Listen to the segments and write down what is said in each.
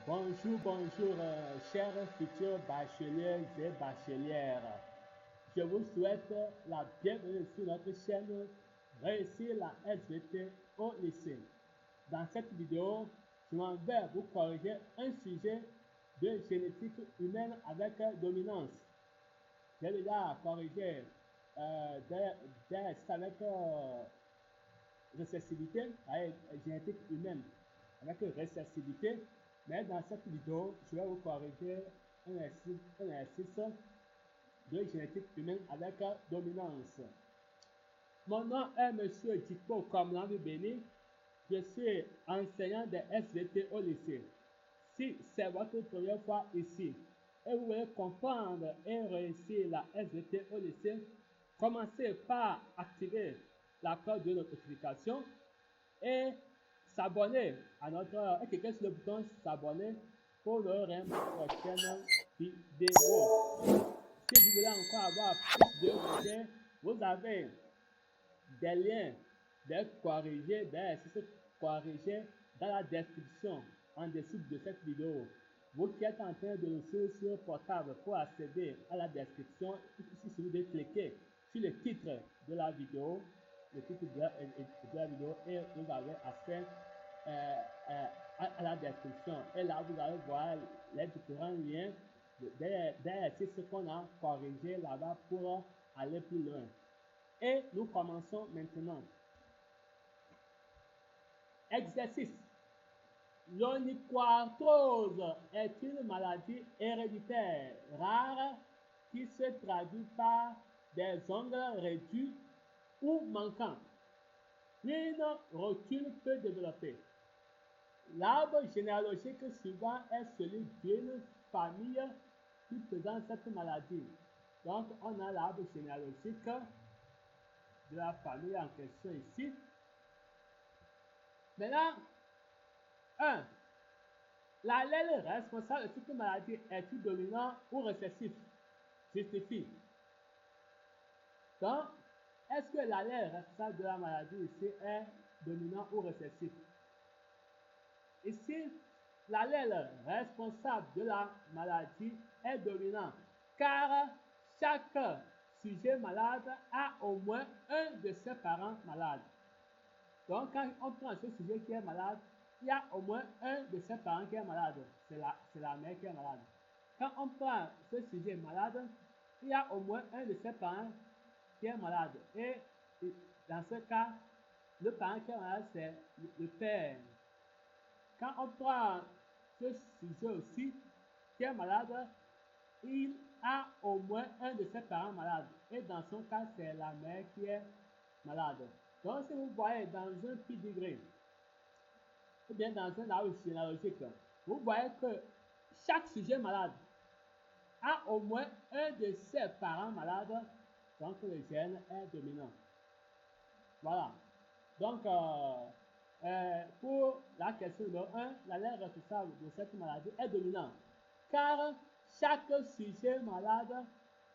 Bonjour, bonjour, chers futurs bacheliers et bachelières. Je vous souhaite la bienvenue sur notre chaîne Réussir la SVT au lycée. Dans cette vidéo, je m'en vais vous corriger un sujet de génétique humaine avec dominance. J'ai déjà corrigé des avec récessivité, génétique humaine avec récessivité, mais dans cette vidéo, je vais vous corriger un exercice de génétique humaine avec dominance. Mon nom est Monsieur Dikpo Komlandu Béni. Je suis enseignant de SVT au lycée. Si c'est votre première fois ici et vous voulez comprendre et réussir la SVT au lycée, commencez par activer la cloche de notification et s'abonner à notre et cliquer sur le bouton s'abonner pour ne rien manquer prochaine vidéo. Si vous voulez encore avoir plus de vidéos, vous avez des liens, des corrigés, des exercices corrigés dans la description en dessous de cette vidéo. Vous qui êtes en train de le suivre sur portable pour accéder à la description, il suffit de cliquer sur le titre de la vidéo, le titre de la vidéo et vous avez accès à la description. Et là, vous allez voir les différents liens des exercices qu'on a corrigés là-bas pour aller plus loin. Et nous commençons maintenant. Exercice. L'onychoarthrose est une maladie héréditaire rare qui se traduit par des ongles réduits ou manquants. Une rotule peut développer. L'arbre généalogique suivant est celui d'une famille qui présente cette maladie. Donc, on a l'arbre généalogique de la famille en question ici. Maintenant, 1. L'allèle responsable de cette maladie est-il dominant ou récessif? Justifie. Donc, est-ce que l'allèle responsable de la maladie ici est dominant ou récessif? Ici, l'allèle responsable de la maladie est dominant car chaque sujet malade a au moins un de ses parents malades. Donc, quand on prend ce sujet qui est malade, il y a au moins un de ses parents qui est malade. C'est la mère qui est malade. Quand on prend ce sujet malade, il y a au moins un de ses parents qui est malade. Et dans ce cas, le parent qui est malade, c'est le père. Quand on prend ce sujet aussi qui est malade, il a au moins un de ses parents malades. Et dans son cas, c'est la mère qui est malade. Donc, si vous voyez dans un pedigree, ou bien dans un arbre généalogique, vous voyez que chaque sujet malade a au moins un de ses parents malades, donc le gène est dominant. Voilà. Donc, pour la question numéro 1, l'allèle responsable de cette maladie est dominant, car chaque sujet malade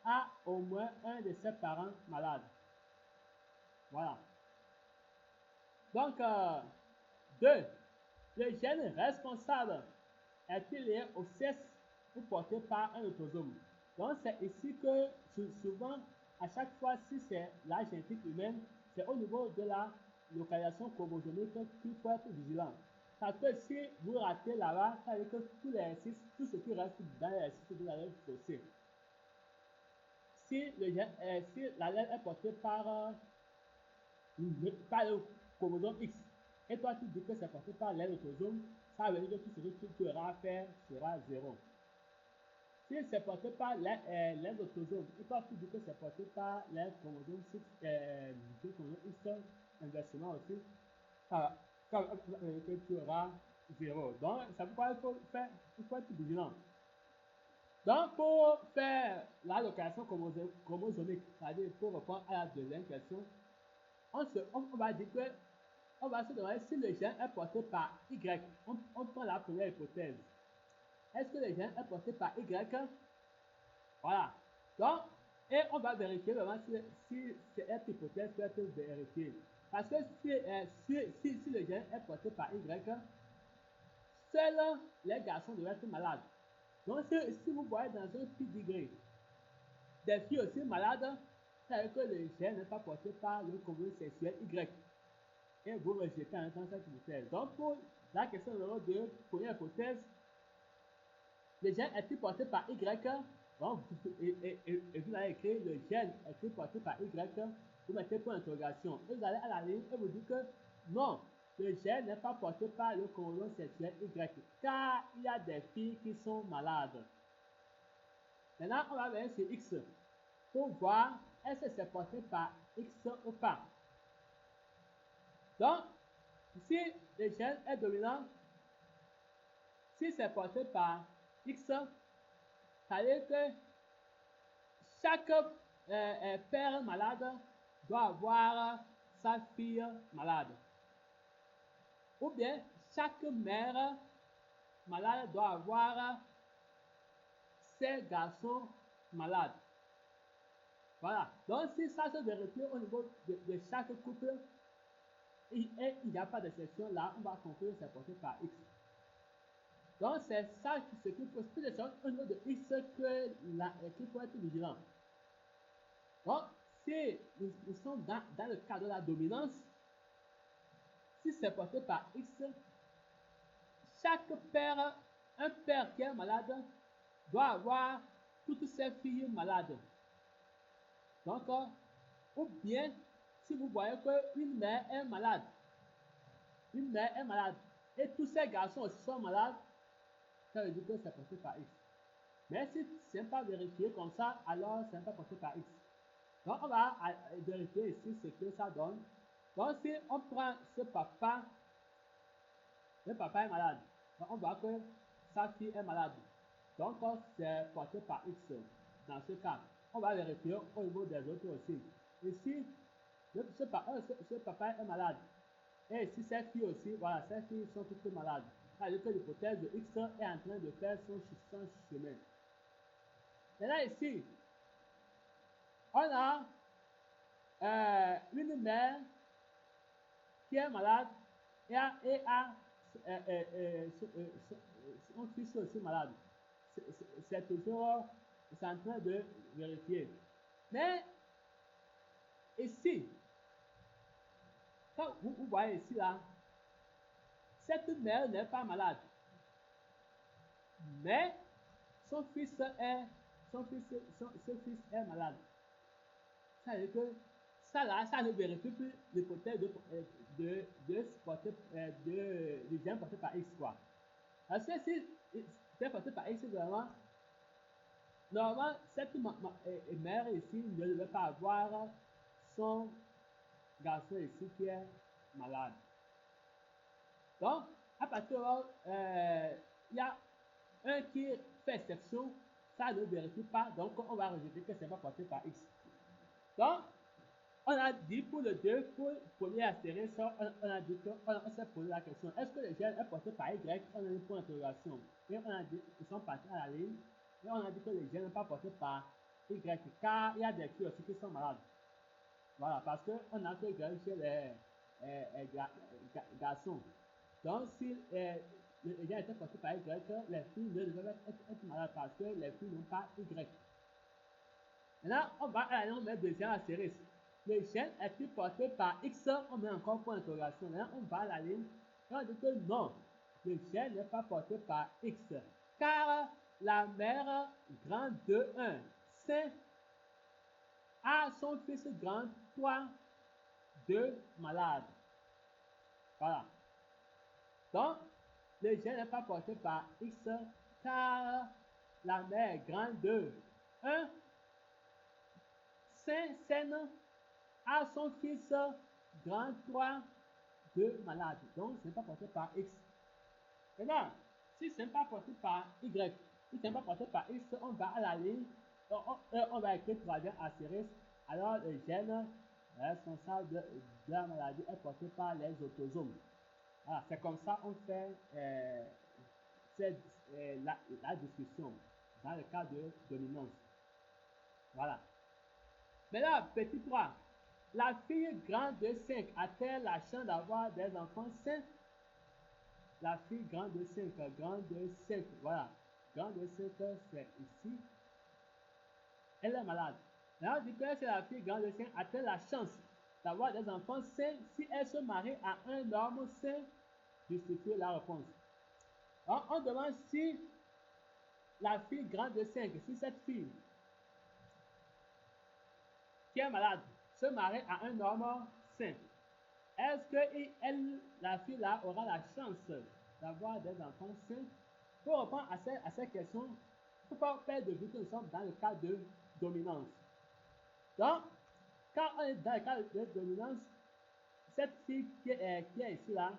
a au moins un de ses parents malades. Voilà. Donc, 2. Le gène responsable est-il lié au sexe ou porté par un autosome? Donc, c'est ici que souvent, à chaque fois, si c'est la génétique humaine, c'est au niveau de la localisation chromosomique qu'il faut être vigilant. Parce que si vous ratez là-bas, ça veut dire que tout ce qui reste dans l'exercice, vous allez vous fausser. Si l'allèle est porté par le chromosome X, et toi tu dis que c'est porté par l'autosome, ça veut dire que tout ce que tu auras à faire sera 0. Si c'est porté par l'autosome, et toi tu dis que c'est porté par les chromosomes X, inversement aussi, ça veut dire que tu auras 0. Donc, ça veut dire qu'il faut être vigilant. Donc, pour faire la location chromosomique, c'est-à-dire pour répondre à la deuxième question, on va dire que on va se demander si le gène est porté par Y. On prend la première hypothèse. Est-ce que le gène est porté par Y? Voilà. Donc, et on va vérifier vraiment si cette hypothèse peut être vérifiée. Parce que si le gène est porté par Y, ce seuls les garçons doivent être malades. Donc, si vous voyez dans un pedigree des filles aussi malades, ça veut dire que le gène n'est pas porté par le chromosome sexuel Y. Et vous rejetez en même temps cette hypothèse. Donc, pour la question numéro 2, première hypothèse, le gène est-il porté par Y? Donc, et vous allez écrire le gène est-il porté par Y? Vous mettez point d'interrogation. Et vous allez à la ligne et vous dites que non, le gène n'est pas porté par le chromosome sexuel Y, car il y a des filles qui sont malades. Maintenant, on va venir sur X pour voir est-ce que c'est porté par X ou pas. Donc, si le gène est dominant, si c'est porté par X, ça veut dire que chaque père malade doit avoir sa fille malade. Ou bien chaque mère malade doit avoir ses garçons malades. Voilà. Donc si ça se vérifie au niveau de chaque couple, et il n'y a pas d'exception, là, on va conclure que c'est porté par X. Donc c'est ça ce qu'il faut, c'est des choses au niveau de X qu'il faut être vigilant. Donc, si nous sommes dans le cadre de la dominance, si c'est porté par X, chaque père, un père qui est malade, doit avoir toutes ses filles malades. Donc, ou bien, si vous voyez qu'une mère est malade, et tous ses garçons aussi sont malades, ça veut dire que c'est porté par X. Mais si ce n'est pas vérifié comme ça, alors ce n'est pas porté par X. Donc, on va vérifier ici ce que ça donne. Donc, si on prend ce papa, le papa est malade. Donc, on voit que sa fille est malade. Donc, c'est porté par X dans ce cas. On va vérifier au niveau des autres aussi. Ici, ce papa est malade. Et ici, ses filles aussi, voilà, ses filles sont toutes malades. C'est-à-dire que l'hypothèse de X est en train de faire son chemin. Maintenant, ici, on a une mère qui est malade et a son fils aussi malade. C'est toujours, c'est en train de vérifier. Mais ici, quand vous voyez ici là, cette mère n'est pas malade. Mais son fils est malade. Ça veut dire que ça là, ça ne vérifie plus l'hypothèse du gène porté par X quoi. Parce que si c'est porté par X vraiment, normalement cette mère ici ne devait pas avoir son garçon ici qui est malade. Donc, à partir de là, il y a un qui fait exception, ça ne vérifie pas, donc on va rejeter que ce n'est pas porté par X. Donc, on a dit pour le 2, pour le premier astérisque, on a dit qu'on s'est posé la question, est-ce que le gène est porté par Y? On a un point d'interrogation. Et on a dit, ils sont partis à la ligne, et on a dit que le gène n'est pas porté par Y, car il y a des filles aussi qui sont malades. Voilà, parce qu'on a que Y chez les garçons. Donc, si le gène était porté par Y, les filles ne devaient être malades parce que les filles n'ont pas Y. Maintenant, on va aller on met deuxième astérisque. Le gène est-il porté par X? On met encore point d'interrogation. Maintenant, on va à la ligne et on dit que non, le gène n'est pas porté par X. Car la mère grand 2,1 saint a son fils grand 3,2 malade. Voilà. Donc, le gène n'est pas porté par X car la mère grand 2,1 Saint a son fils grand 3,2 malade. Donc, ce n'est pas porté par X. Maintenant, si ce n'est pas porté par Y, si ce n'est pas porté par X, on va à la ligne, on va écrire troisième astérisque. Alors, le gène responsable de la maladie est porté par les autosomes. Voilà, c'est comme ça qu'on fait la discussion dans le cas de dominance. Voilà. Maintenant, petit 3. La fille grande de 5 a-t-elle la chance d'avoir des enfants sains? la fille grande de 5, voilà. Grande de 5, c'est ici. Elle est malade. Là, on dit que c'est la fille grande de 5 a-t-elle la chance d'avoir des enfants sains si elle se marie à un homme sain? Justifiez la réponse. Alors, on demande si la fille grande de 5, si cette fille qui est malade se marie à un homme sain, est-ce que la fille là aura la chance d'avoir des enfants sains? Pour répondre à cette question, il ne faut pas perdre de vue que nous sommes dans le cas de dominance. Donc, quand on est dans le cas de dominance, cette fille qui est ici là,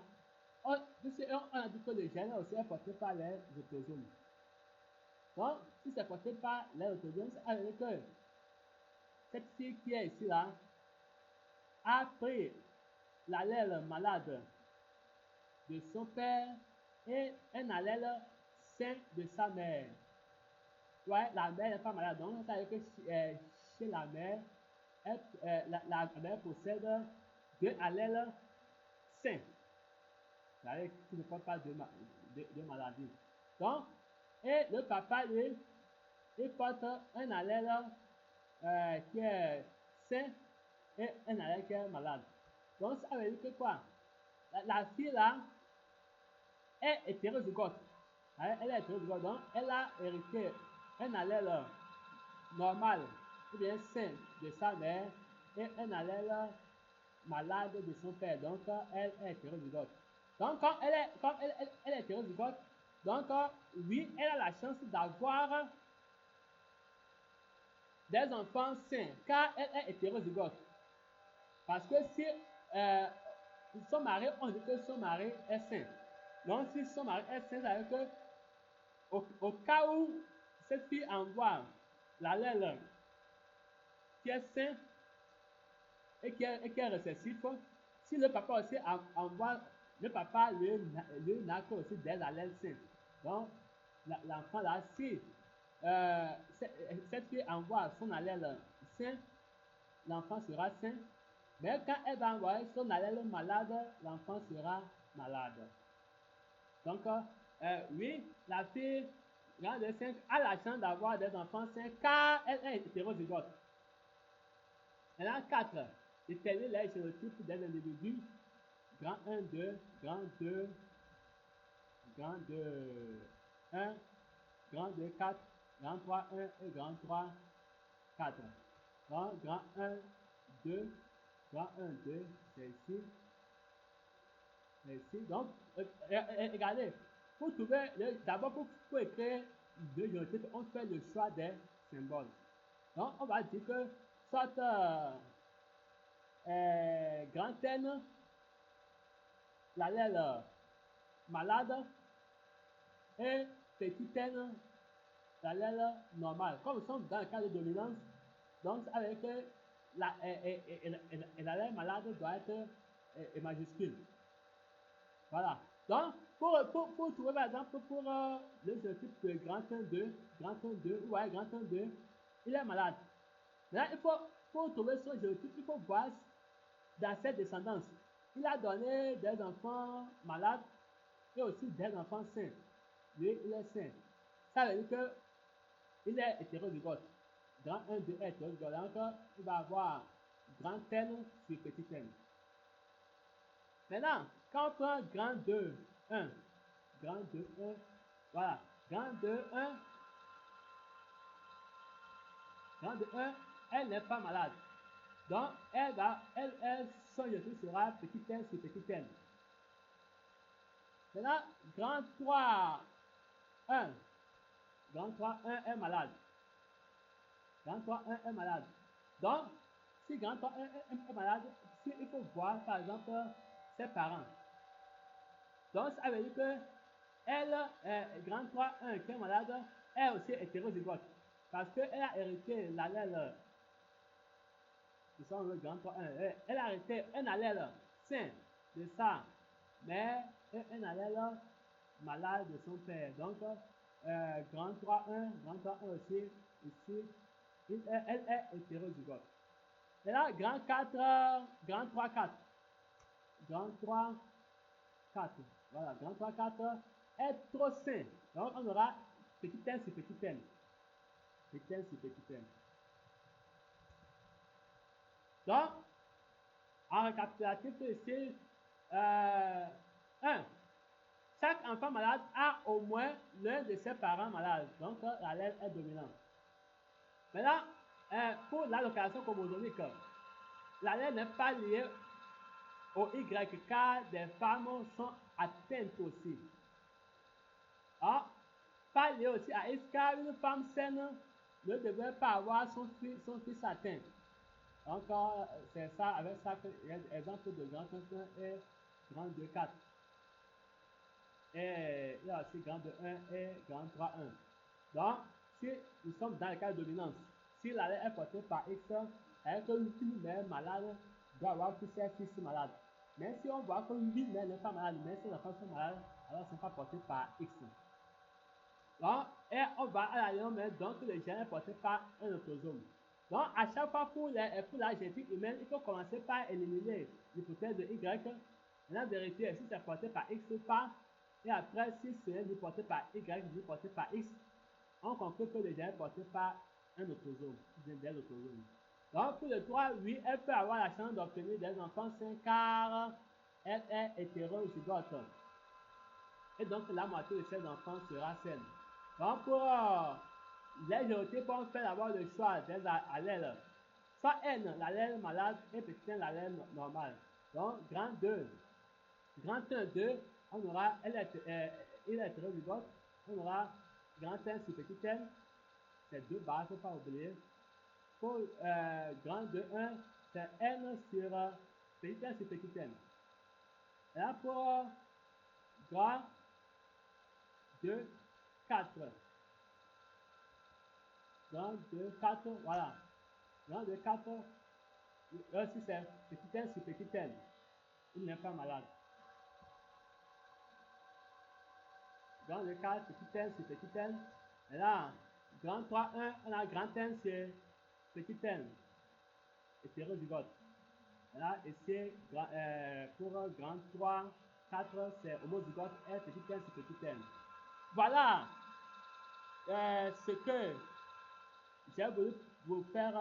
on a dit que le gène aussi est porté par les autosomes. Donc, si c'est porté par les autosomes, ça veut dire que cette fille qui est ici là a pris l'allèle malade de son père et un allèle sain de sa mère. Ouais, la mère n'est pas malade, donc ça veut dire que chez la mère, la mère possède deux allèles sains. Ça veut dire qu'il ne porte pas de maladie. Donc, et le papa, lui, il porte un allèle qui est sain et un allèle qui est malade. Donc, ça veut dire que quoi? La fille là est hétérozygote. Elle est hétérozygote, donc elle a hérité un allèle normal ou bien sain de sa mère et un allèle malade de son père. Donc, elle est hétérozygote. Donc, comme elle est hétérozygote, donc, oui, elle a la chance d'avoir des enfants sains, car elle est hétérozygote. Parce que si son mari, on dit que son mari est sain. Donc, si son mari est sain, ça veut dire que au cas où cette fille envoie l'allèle qui est sain et qui est récessif, si le papa aussi envoie, le papa lui n'a que aussi des allèles sains. Donc, l'enfant là, si cette fille envoie son allèle sain, l'enfant sera sain. Mais quand elle va envoyer son allèle malade, l'enfant sera malade. Donc, oui, la fille grande de 5 a la chance d'avoir des enfants sains car elle est hétérozygote. Maintenant, 4. Déterminer les génotypes des individus. Grand 1, 2, grand 2, grand 2, 1, grand 2, 4, grand 3, 1 et grand 3, 4. Grand 1, 2, grand 1, 2, c'est ici. C'est ici. Donc, regardez, pour trouver, d'abord pour écrire deux génotypes, on fait le choix des symboles. Donc, on va dire que soit grand N, l'allèle malade, et petit n, l'allèle normal. Comme nous sommes dans le cas de dominance, donc avec l'allèle malade doit être majuscule. Voilà. Donc, pour trouver par exemple pour le génotype de grand 1, 2, grand 1, 2, ouais, grand 1, 2, il est malade. Maintenant, pour trouver son génotype, il faut voir dans cette descendance. Il a donné des enfants malades et aussi des enfants sains. Lui, il est sain. Ça veut dire qu'il est hétérozygote. Grand 1, 2 est hétérozygote. Donc, il va avoir grand N sur petit n. Maintenant, quand on prend grand 2, 1, grand 2, 1, voilà, grand 2, 1, grand 2, 1, elle n'est pas malade. Donc, son génotype sera petit n sur petit n. Maintenant, grand 3, 1, grand 3, 1 est malade. Grand 3, 1 est malade. Donc, si grand 3, 1 est malade, il faut voir par exemple ses parents. Donc, ça veut dire que elle, grand 3, 1 qui est malade, est aussi hétérozygote. Parce qu'elle a hérité l'allèle, nous sommes le grand 3, 1, elle a hérité un allèle sain de sa mère et un allèle malade de son père. Donc, grand 3, 1, grand 3, 1 aussi, ici, elle est hétérozygote. Et là, grand 4, grand 3, 4. Grand 3, 4. voilà, grand 3, 4 est trop sain. Donc, on aura petit n sur petit n. Petit n sur petit n. Donc, en récapitulatif ici, 1. Chaque enfant malade a au moins l'un de ses parents malades. Donc, l'allèle est dominant. Maintenant, pour l'allocation chromosomique, l'allèle n'est pas lié au Y car des femmes sont atteintes aussi. Ah, pas lié aussi à X car une femme saine ne devrait pas avoir son fils atteint. Donc, c'est ça, avec ça que l'exemple de grand 1 et grand 2, 4. Et il y a aussi grand 2, 1 et grand 3, 1. Donc, si nous sommes dans le cas de dominance, si l'allèle est porté par X, avec une mère malade doit avoir tous ses fils malades. Mais si on voit qu'une mère n'est pas malade, mais ses enfants sont malades, alors ils ne sont pas portés par X. Donc, et on va à la ligne, mais donc le gène est porté par un autosome. Donc, à chaque fois pour la génétique humaine, il faut commencer par éliminer l'hypothèse de Y. Maintenant, vérifier si c'est porté par X ou pas. Et après, si c'est porté par Y ou porté par X, on conclut que le gène est porté par un autosome, des autosomes. Donc, pour le 3, oui, elle peut avoir la chance d'obtenir des enfants sains car elle est hétérozygote. Et donc, la moitié de ses enfants sera saine. Donc, pour les génotypes, on fait d'abord le choix des allèles. Soit N, l'allèle malade, et petit n, l'allèle normal. Donc, grand 2. Grand 1, 2, on aura, il est hétérozygote, on aura grand 1 sur petit n, c'est 2 barres, il ne faut pas oublier. Pour grand 2, 1, c'est N sur petit n sur petit n. Et là, pour grand 2, 4. Grand 2, 4, voilà. Grand 2, 4, là aussi c'est petit n sur petit n. Il n'est pas malade. Grand 2, 4, petit n sur petit n. Et là, grand 3, 1, on a grand n sur petit n. Hétérozygote. Et là, ici, pour grand 3, 4, c'est homozygote et petit n sur petit n. Voilà ce que j'ai voulu vous faire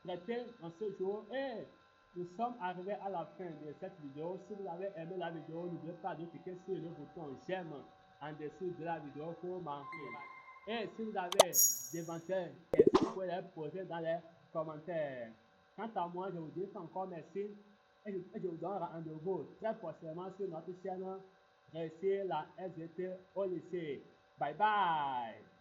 traiter en ce jour et nous sommes arrivés à la fin de cette vidéo. Si vous avez aimé la vidéo, n'oubliez pas de cliquer sur le bouton j'aime en dessous de la vidéo pour manquer. Et si vous avez d'éventuelles questions, vous pouvez les poser dans les commentaires. Quant à moi, je vous dis encore merci et je vous donne rendez-vous très prochainement sur notre chaîne Réussir la SVT au lycée. Bye bye!